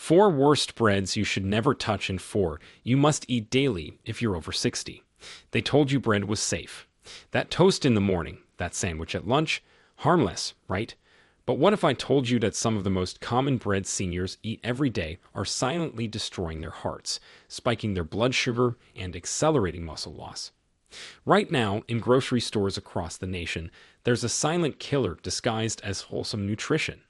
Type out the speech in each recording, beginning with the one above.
4 worst breads you should never touch, and 4 you must eat daily if you're over 60. They told you bread was safe. That toast in the morning, that sandwich at lunch, harmless, right? But what if I told you that some of the most common breads seniors eat every day are silently destroying their hearts, spiking their blood sugar, and accelerating muscle loss? Right now, in grocery stores across the nation, there's a silent killer disguised as wholesome nutrition.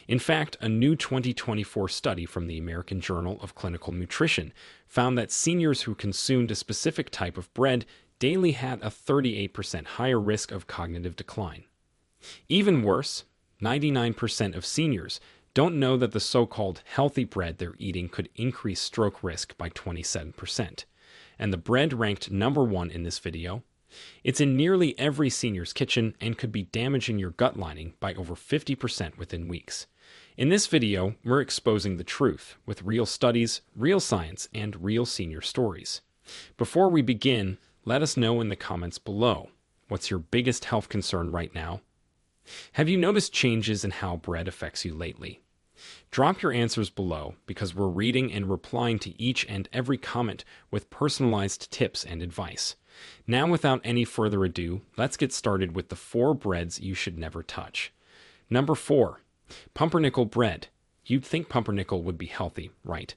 In fact, a new 2024 study from the American Journal of Clinical Nutrition found that seniors who consumed a specific type of bread daily had a 38% higher risk of cognitive decline. Even worse, 99% of seniors don't know that the so-called healthy bread they're eating could increase stroke risk by 27%. And the bread ranked number 1 in this video, it's in nearly every senior's kitchen and could be damaging your gut lining by over 50% within weeks. In this video, we're exposing the truth with real studies, real science, and real senior stories. Before we begin, let us know in the comments below, what's your biggest health concern right now? Have you noticed changes in how bread affects you lately? Drop your answers below because we're reading and replying to each and every comment with personalized tips and advice. Now, without any further ado, let's get started with the 4 breads you should never touch. Number 4, pumpernickel bread. You'd think pumpernickel would be healthy, right?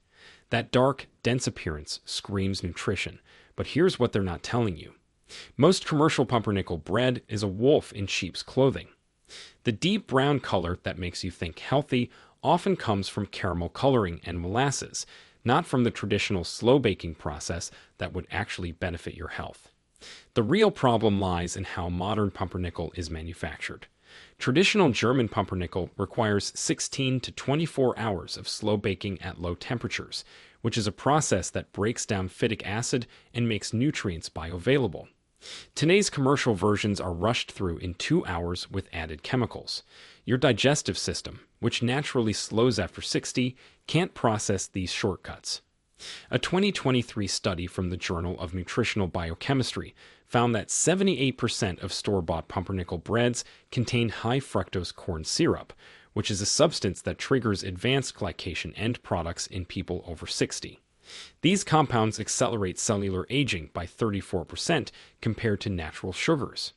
That dark, dense appearance screams nutrition, but here's what they're not telling you. Most commercial pumpernickel bread is a wolf in sheep's clothing. The deep brown color that makes you think healthy often comes from caramel coloring and molasses, not from the traditional slow baking process that would actually benefit your health. The real problem lies in how modern pumpernickel is manufactured. Traditional German pumpernickel requires 16 to 24 hours of slow baking at low temperatures, which is a process that breaks down phytic acid and makes nutrients bioavailable. Today's commercial versions are rushed through in 2 hours with added chemicals. Your digestive system, which naturally slows after 60, can't process these shortcuts. A 2023 study from the Journal of Nutritional Biochemistry found that 78% of store-bought pumpernickel breads contain high fructose corn syrup, which is a substance that triggers advanced glycation end products in people over 60. These compounds accelerate cellular aging by 34% compared to natural sugars.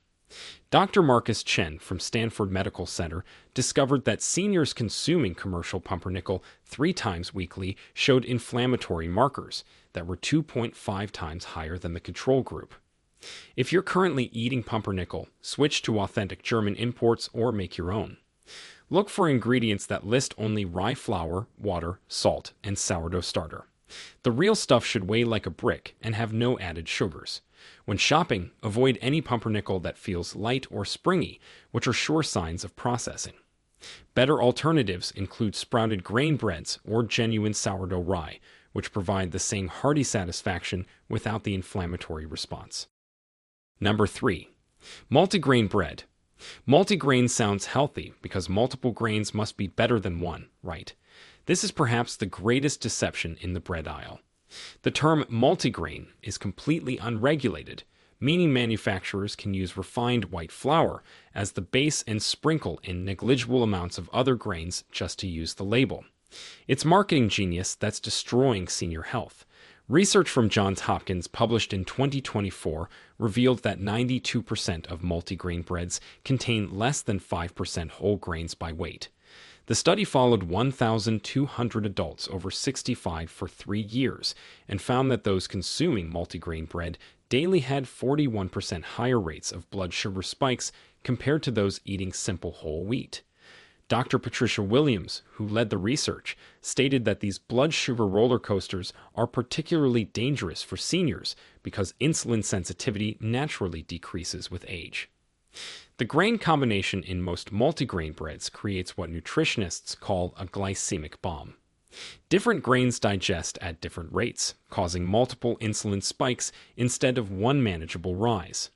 Dr. Marcus Chen from Stanford Medical Center discovered that seniors consuming commercial pumpernickel 3 times weekly showed inflammatory markers that were 2.5 times higher than the control group. If you're currently eating pumpernickel, switch to authentic German imports or make your own. Look for ingredients that list only rye flour, water, salt, and sourdough starter. The real stuff should weigh like a brick and have no added sugars. When shopping, avoid any pumpernickel that feels light or springy, which are sure signs of processing. Better alternatives include sprouted grain breads or genuine sourdough rye, which provide the same hearty satisfaction without the inflammatory response. Number 3, multigrain bread. Multigrain sounds healthy because multiple grains must be better than one, right? This is perhaps the greatest deception in the bread aisle. The term multigrain is completely unregulated, meaning manufacturers can use refined white flour as the base and sprinkle in negligible amounts of other grains just to use the label. It's marketing genius that's destroying senior health. Research from Johns Hopkins published in 2024 revealed that 92% of multigrain breads contain less than 5% whole grains by weight. The study followed 1,200 adults over 65 for 3 years and found that those consuming multigrain bread daily had 41% higher rates of blood sugar spikes compared to those eating simple whole wheat. Dr. Patricia Williams, who led the research, stated that these blood sugar roller coasters are particularly dangerous for seniors because insulin sensitivity naturally decreases with age. The grain combination in most multigrain breads creates what nutritionists call a glycemic bomb. Different grains digest at different rates, causing multiple insulin spikes instead of one manageable rise.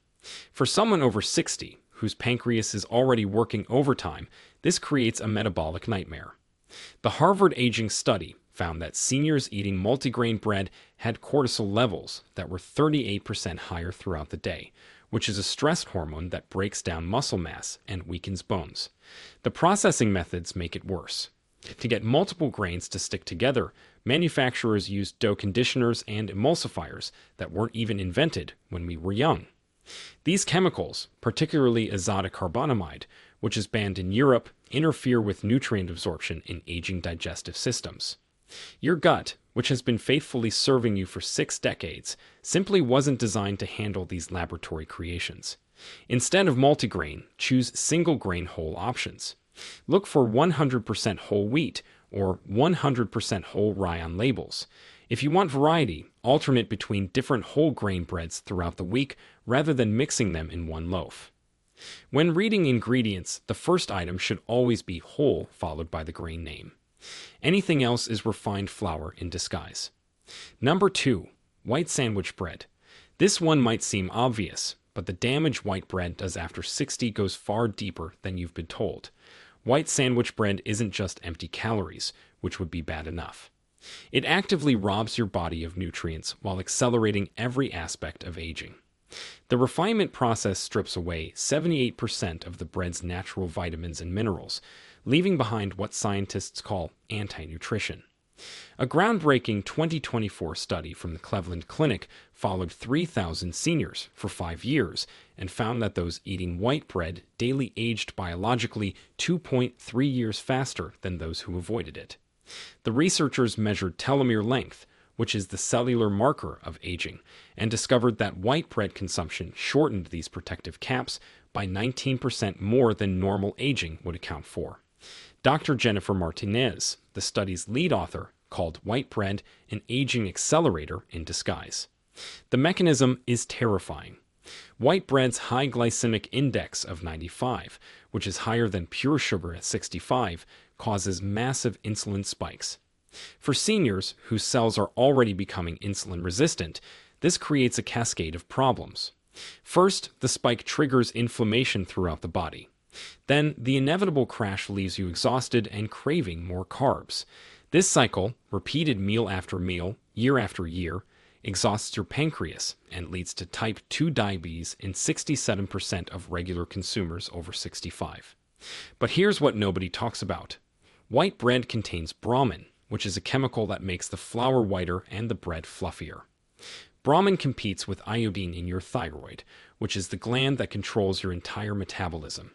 For someone over 60, whose pancreas is already working overtime, this creates a metabolic nightmare. The Harvard Aging Study found that seniors eating multigrain bread had cortisol levels that were 38% higher throughout the day, which is a stress hormone that breaks down muscle mass and weakens bones. The processing methods make it worse. To get multiple grains to stick together, manufacturers used dough conditioners and emulsifiers that weren't even invented when we were young. These chemicals, particularly azotocarbonamide, which is banned in Europe, interfere with nutrient absorption in aging digestive systems. Your gut, which has been faithfully serving you for 6 decades, simply wasn't designed to handle these laboratory creations. Instead of multigrain, choose single-grain whole options. Look for 100% whole wheat or 100% whole rye on labels. If you want variety, alternate between different whole grain breads throughout the week rather than mixing them in one loaf. When reading ingredients, the first item should always be whole followed by the grain name. Anything else is refined flour in disguise. Number 2. White sandwich bread. This one might seem obvious, but the damage white bread does after 60 goes far deeper than you've been told. White sandwich bread isn't just empty calories, which would be bad enough. It actively robs your body of nutrients while accelerating every aspect of aging. The refinement process strips away 78% of the bread's natural vitamins and minerals, leaving behind what scientists call anti-nutrition. A groundbreaking 2024 study from the Cleveland Clinic followed 3,000 seniors for 5 years and found that those eating white bread daily aged biologically 2.3 years faster than those who avoided it. The researchers measured telomere length, which is the cellular marker of aging, and discovered that white bread consumption shortened these protective caps by 19% more than normal aging would account for. Dr. Jennifer Martinez, the study's lead author, called white bread an aging accelerator in disguise. The mechanism is terrifying. White bread's high glycemic index of 95, which is higher than pure sugar at 65, causes massive insulin spikes. For seniors whose cells are already becoming insulin resistant, this creates a cascade of problems. First, the spike triggers inflammation throughout the body. Then, the inevitable crash leaves you exhausted and craving more carbs. This cycle, repeated meal after meal, year after year, exhausts your pancreas and leads to type 2 diabetes in 67% of regular consumers over 65. But here's what nobody talks about. White bread contains brahmin, which is a chemical that makes the flour whiter and the bread fluffier. Brahmin competes with iodine in your thyroid, which is the gland that controls your entire metabolism.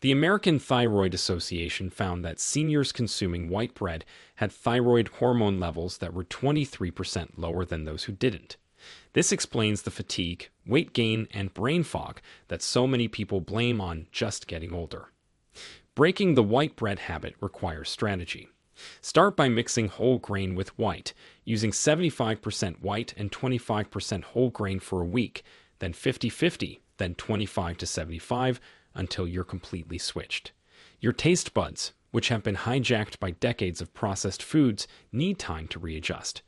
The American Thyroid Association found that seniors consuming white bread had thyroid hormone levels that were 23% lower than those who didn't. This explains the fatigue, weight gain, and brain fog that so many people blame on just getting older. Breaking the white bread habit requires strategy. Start by mixing whole grain with white, using 75% white and 25% whole grain for a week, then 50-50, then 25-75, until you're completely switched. Your taste buds, which have been hijacked by decades of processed foods, need time to readjust.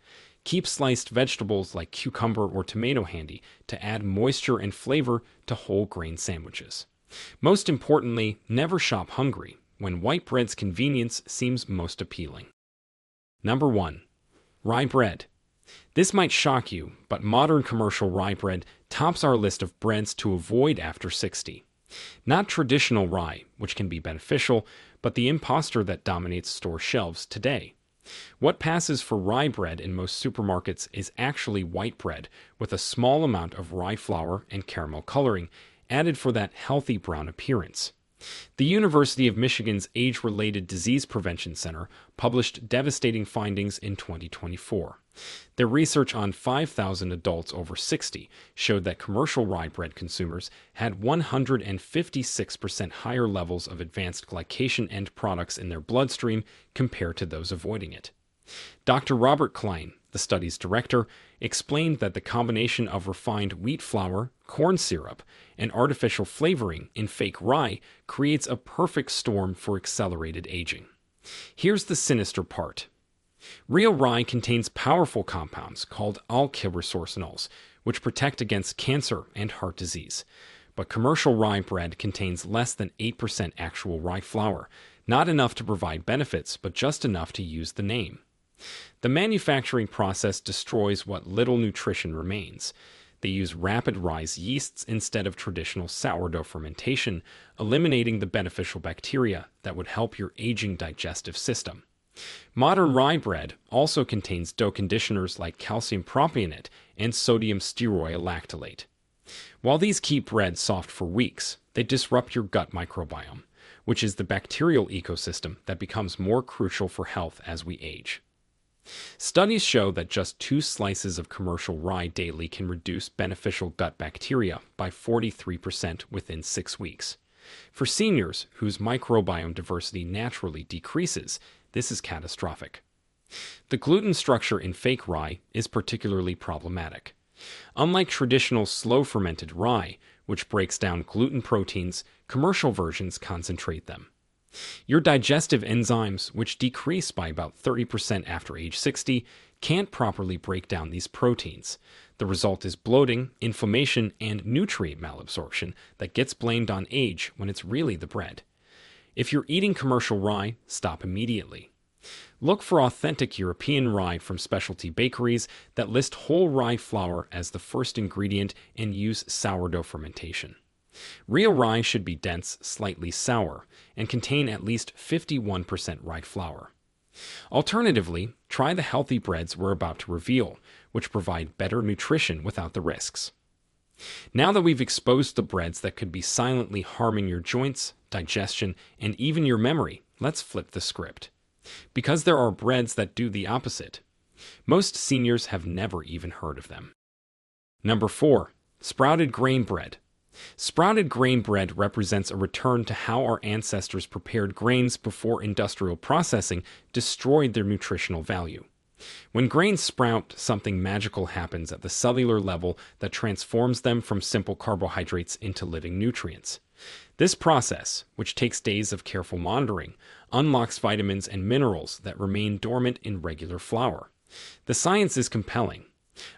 Keep sliced vegetables like cucumber or tomato handy to add moisture and flavor to whole grain sandwiches. Most importantly, never shop hungry when white bread's convenience seems most appealing. Number 1. Rye bread. This might shock you, but modern commercial rye bread tops our list of breads to avoid after 60. Not traditional rye, which can be beneficial, but the imposter that dominates store shelves today. What passes for rye bread in most supermarkets is actually white bread with a small amount of rye flour and caramel coloring added for that healthy brown appearance. The University of Michigan's Age-Related Disease Prevention Center published devastating findings in 2024. Their research on 5,000 adults over 60 showed that commercial rye bread consumers had 156% higher levels of advanced glycation end products in their bloodstream compared to those avoiding it. Dr. Robert Klein, the study's director, explained that the combination of refined wheat flour, corn syrup, and artificial flavoring in fake rye creates a perfect storm for accelerated aging. Here's the sinister part. Real rye contains powerful compounds called alkylresorcinols, which protect against cancer and heart disease. But commercial rye bread contains less than 8% actual rye flour, not enough to provide benefits, but just enough to use the name. The manufacturing process destroys what little nutrition remains. They use rapid rise yeasts instead of traditional sourdough fermentation, eliminating the beneficial bacteria that would help your aging digestive system. Modern rye bread also contains dough conditioners like calcium propionate and sodium stearoylactylate. While these keep bread soft for weeks, they disrupt your gut microbiome, which is the bacterial ecosystem that becomes more crucial for health as we age. Studies show that just 2 slices of commercial rye daily can reduce beneficial gut bacteria by 43% within 6 weeks. For seniors whose microbiome diversity naturally decreases, this is catastrophic. The gluten structure in fake rye is particularly problematic. Unlike traditional slow-fermented rye, which breaks down gluten proteins, commercial versions concentrate them. Your digestive enzymes, which decrease by about 30% after age 60, can't properly break down these proteins. The result is bloating, inflammation, and nutrient malabsorption that gets blamed on age when it's really the bread. If you're eating commercial rye, stop immediately. Look for authentic European rye from specialty bakeries that list whole rye flour as the first ingredient and use sourdough fermentation. Real rye should be dense, slightly sour, and contain at least 51% rye flour. Alternatively, try the healthy breads we're about to reveal, which provide better nutrition without the risks. Now that we've exposed the breads that could be silently harming your joints, digestion, and even your memory, let's flip the script. Because there are breads that do the opposite. Most seniors have never even heard of them. Number 4. Sprouted grain bread. Sprouted grain bread represents a return to how our ancestors prepared grains before industrial processing destroyed their nutritional value. When grains sprout, something magical happens at the cellular level that transforms them from simple carbohydrates into living nutrients. This process, which takes days of careful monitoring, unlocks vitamins and minerals that remain dormant in regular flour. The science is compelling.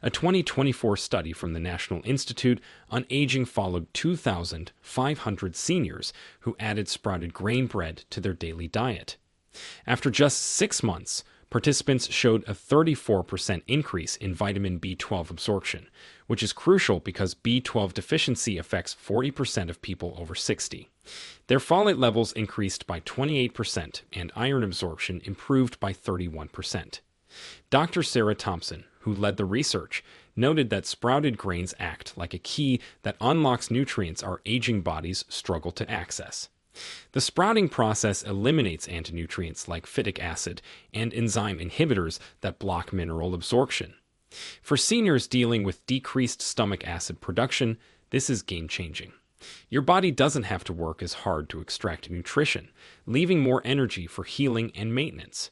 A 2024 study from the National Institute on Aging followed 2,500 seniors who added sprouted grain bread to their daily diet. After just 6 months, participants showed a 34% increase in vitamin B12 absorption, which is crucial because B12 deficiency affects 40% of people over 60. Their folate levels increased by 28% and iron absorption improved by 31%. Dr. Sarah Thompson, who led the research, noted that sprouted grains act like a key that unlocks nutrients our aging bodies struggle to access. The sprouting process eliminates antinutrients like phytic acid and enzyme inhibitors that block mineral absorption. For seniors dealing with decreased stomach acid production, this is game-changing. Your body doesn't have to work as hard to extract nutrition, leaving more energy for healing and maintenance.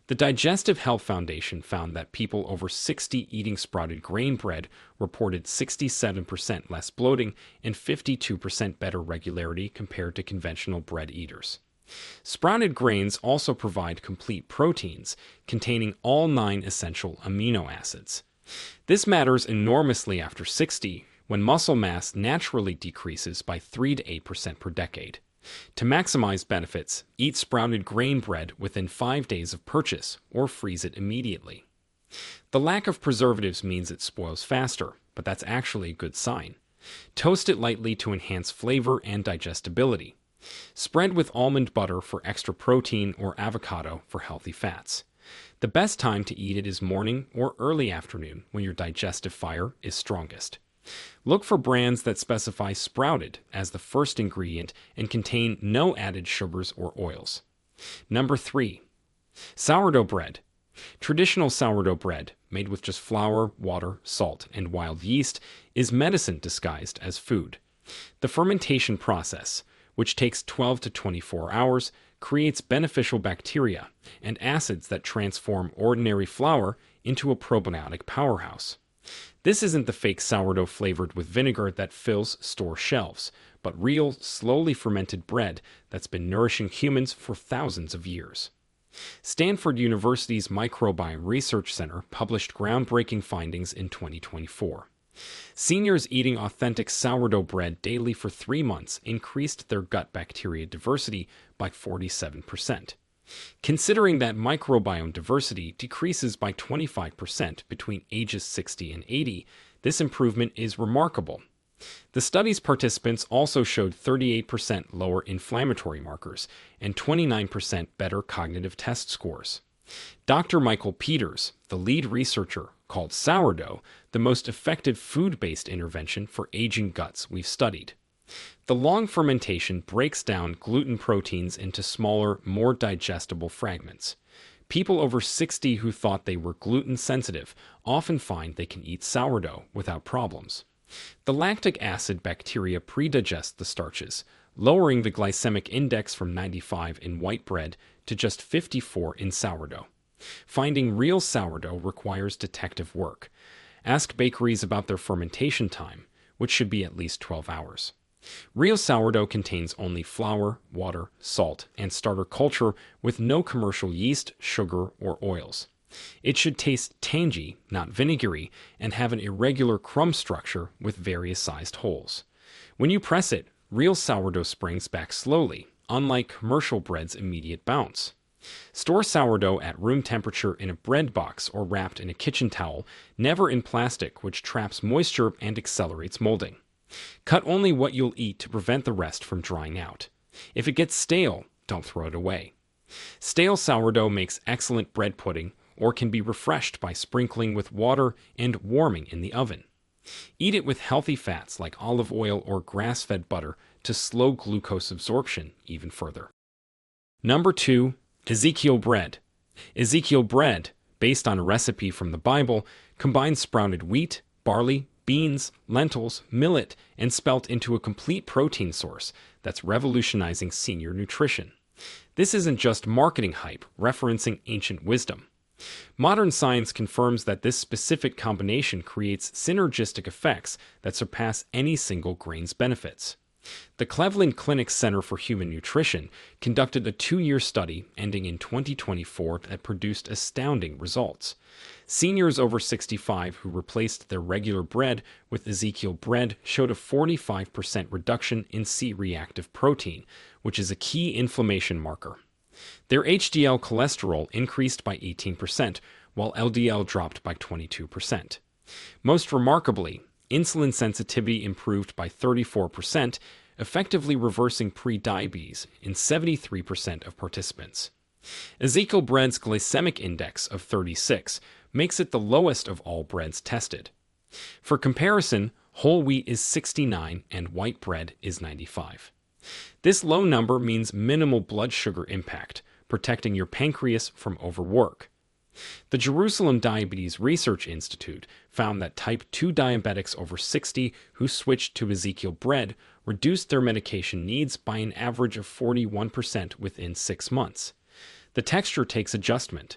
The Digestive Health Foundation found that people over 60 eating sprouted grain bread reported 67% less bloating and 52% better regularity compared to conventional bread eaters. Sprouted grains also provide complete proteins containing all 9 essential amino acids. This matters enormously after 60, when muscle mass naturally decreases by 3 to 8% per decade. To maximize benefits, eat sprouted grain bread within 5 days of purchase or freeze it immediately. The lack of preservatives means it spoils faster, but that's actually a good sign. Toast it lightly to enhance flavor and digestibility. Spread with almond butter for extra protein or avocado for healthy fats. The best time to eat it is morning or early afternoon when your digestive fire is strongest. Look for brands that specify sprouted as the first ingredient and contain no added sugars or oils. Number 3. Sourdough bread. Traditional sourdough bread, made with just flour, water, salt, and wild yeast, is medicine disguised as food. The fermentation process, which takes 12 to 24 hours, creates beneficial bacteria and acids that transform ordinary flour into a probiotic powerhouse. This isn't the fake sourdough flavored with vinegar that fills store shelves, but real, slowly fermented bread that's been nourishing humans for thousands of years. Stanford University's Microbiome Research Center published groundbreaking findings in 2024. Seniors eating authentic sourdough bread daily for 3 months increased their gut bacteria diversity by 47%. Considering that microbiome diversity decreases by 25% between ages 60 and 80, This improvement is remarkable. The study's participants also showed 38% lower inflammatory markers and 29% better cognitive test scores. Dr. Michael Peters, the lead researcher, called sourdough the most effective food-based intervention for aging guts we've studied. The long fermentation breaks down gluten proteins into smaller, more digestible fragments. People over 60 who thought they were gluten sensitive often find they can eat sourdough without problems. The lactic acid bacteria predigest the starches, lowering the glycemic index from 95 in white bread to just 54 in sourdough. Finding real sourdough requires detective work. Ask bakeries about their fermentation time, which should be at least 12 hours. Real sourdough contains only flour, water, salt, and starter culture with no commercial yeast, sugar, or oils. It should taste tangy, not vinegary, and have an irregular crumb structure with various sized holes. When you press it, real sourdough springs back slowly, unlike commercial bread's immediate bounce. Store sourdough at room temperature in a bread box or wrapped in a kitchen towel, never in plastic, which traps moisture and accelerates molding. Cut only what you'll eat to prevent the rest from drying out. If it gets stale, don't throw it away. Stale sourdough makes excellent bread pudding or can be refreshed by sprinkling with water and warming in the oven. Eat it with healthy fats like olive oil or grass-fed butter to slow glucose absorption even further. Number 2. Ezekiel bread. Ezekiel bread, based on a recipe from the Bible, combines sprouted wheat, barley, beans, lentils, millet, and spelt into a complete protein source that's revolutionizing senior nutrition. This isn't just marketing hype referencing ancient wisdom. Modern science confirms that this specific combination creates synergistic effects that surpass any single grain's benefits. The Cleveland Clinic Center for Human Nutrition conducted a 2-year study ending in 2024 that produced astounding results. Seniors over 65 who replaced their regular bread with Ezekiel bread showed a 45% reduction in C-reactive protein, which is a key inflammation marker. Their HDL cholesterol increased by 18%, while LDL dropped by 22%. Most remarkably, insulin sensitivity improved by 34%, effectively reversing pre-diabetes in 73% of participants. Ezekiel bread's glycemic index of 36 makes it the lowest of all breads tested. For comparison, whole wheat is 69 and white bread is 95. This low number means minimal blood sugar impact, protecting your pancreas from overwork. The Jerusalem Diabetes Research Institute found that type 2 diabetics over 60 who switched to Ezekiel bread reduced their medication needs by an average of 41% within 6 months. The texture takes adjustment.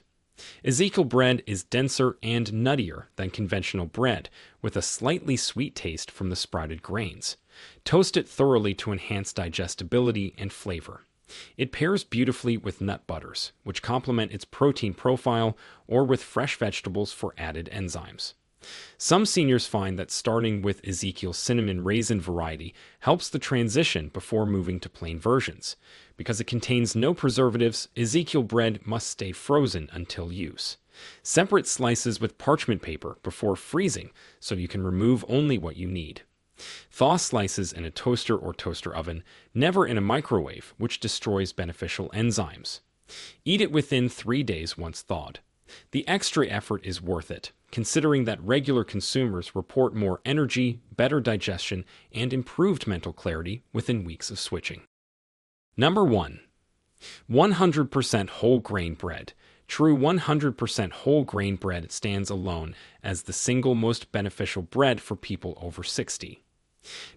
Ezekiel bread is denser and nuttier than conventional bread, with a slightly sweet taste from the sprouted grains. Toast it thoroughly to enhance digestibility and flavor. It pairs beautifully with nut butters, which complement its protein profile, or with fresh vegetables for added enzymes. Some seniors find that starting with Ezekiel cinnamon raisin variety helps the transition before moving to plain versions. Because it contains no preservatives, Ezekiel bread must stay frozen until use. Separate slices with parchment paper before freezing so you can remove only what you need. Thaw slices in a toaster or toaster oven, never in a microwave, which destroys beneficial enzymes. Eat it within 3 days once thawed. The extra effort is worth it, considering that regular consumers report more energy, better digestion, and improved mental clarity within weeks of switching. Number 1. 100% whole grain bread. True 100% whole grain bread stands alone as the single most beneficial bread for people over 60.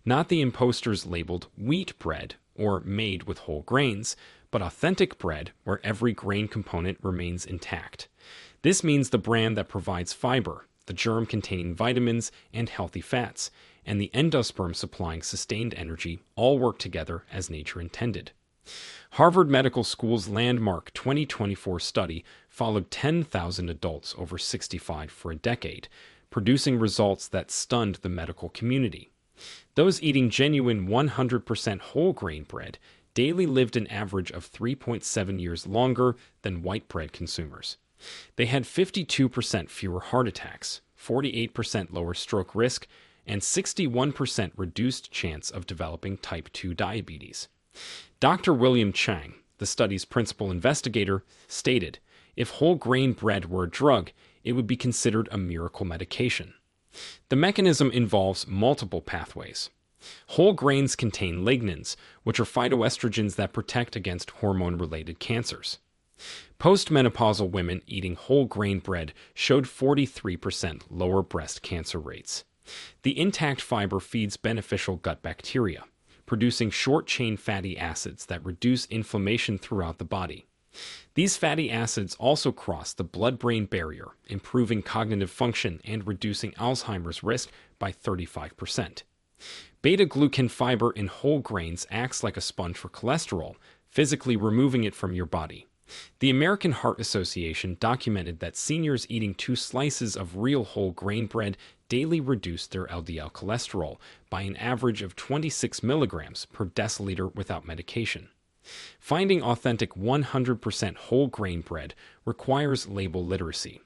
Not the imposters labeled wheat bread or made with whole grains, but authentic bread where every grain component remains intact. This means the brand that provides fiber, the germ-containing vitamins and healthy fats, and the endosperm supplying sustained energy all work together as nature intended. Harvard Medical School's landmark 2024 study followed 10,000 adults over 65 for a decade, producing results that stunned the medical community. Those eating genuine 100% whole grain bread daily lived an average of 3.7 years longer than white bread consumers. They had 52% fewer heart attacks, 48% lower stroke risk, and 61% reduced chance of developing type 2 diabetes. Dr. William Chang, the study's principal investigator, stated, "If whole grain bread were a drug, it would be considered a miracle medication." The mechanism involves multiple pathways. Whole grains contain lignans, which are phytoestrogens that protect against hormone-related cancers. Postmenopausal women eating whole grain bread showed 43% lower breast cancer rates. The intact fiber feeds beneficial gut bacteria, producing short-chain fatty acids that reduce inflammation throughout the body. These fatty acids also cross the blood-brain barrier, improving cognitive function and reducing Alzheimer's risk by 35%. Beta-glucan fiber in whole grains acts like a sponge for cholesterol, physically removing it from your body. The American Heart Association documented that seniors eating 2 slices of real whole grain bread daily reduced their LDL cholesterol by an average of 26 milligrams per deciliter without medication. Finding authentic 100% whole grain bread requires label literacy.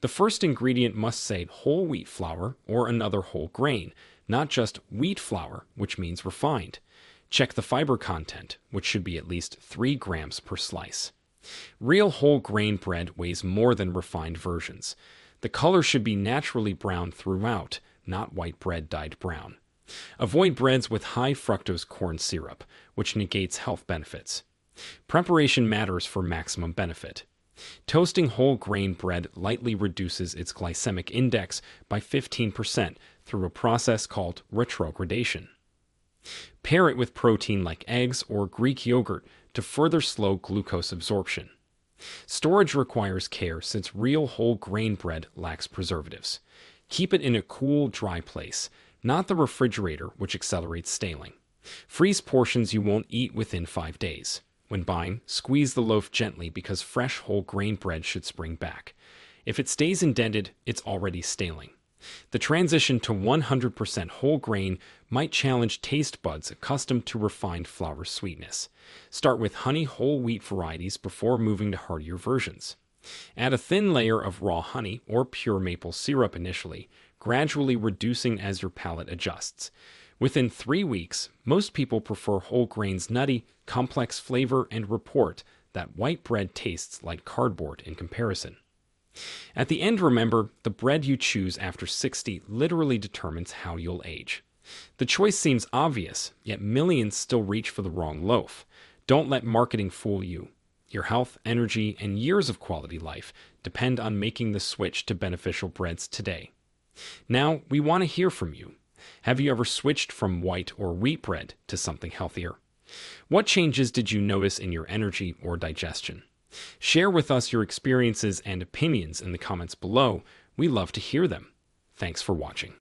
The first ingredient must say whole wheat flour or another whole grain, not just wheat flour, which means refined. Check the fiber content, which should be at least 3 grams per slice. Real whole grain bread weighs more than refined versions. The color should be naturally brown throughout, not white bread dyed brown. Avoid breads with high fructose corn syrup, which negates health benefits. Preparation matters for maximum benefit. Toasting whole grain bread lightly reduces its glycemic index by 15% through a process called retrogradation. Pair it with protein like eggs or Greek yogurt to further slow glucose absorption. Storage requires care since real whole grain bread lacks preservatives. Keep it in a cool, dry place, not the refrigerator, which accelerates staling. Freeze portions you won't eat within 5 days. When buying, squeeze the loaf gently because fresh whole grain bread should spring back. If it stays indented, it's already staling. The transition to 100% whole grain might challenge taste buds accustomed to refined flour sweetness. Start with honey whole wheat varieties before moving to heartier versions. Add a thin layer of raw honey or pure maple syrup initially, gradually reducing as your palate adjusts. Within 3 weeks, most people prefer whole grains' nutty, complex flavor and report that white bread tastes like cardboard in comparison. At the end, remember, the bread you choose after 60 literally determines how you'll age. The choice seems obvious, yet millions still reach for the wrong loaf. Don't let marketing fool you. Your health, energy, and years of quality life depend on making the switch to beneficial breads today. Now, we want to hear from you. Have you ever switched from white or wheat bread to something healthier? What changes did you notice in your energy or digestion? Share with us your experiences and opinions in the comments below. We love to hear them. Thanks for watching.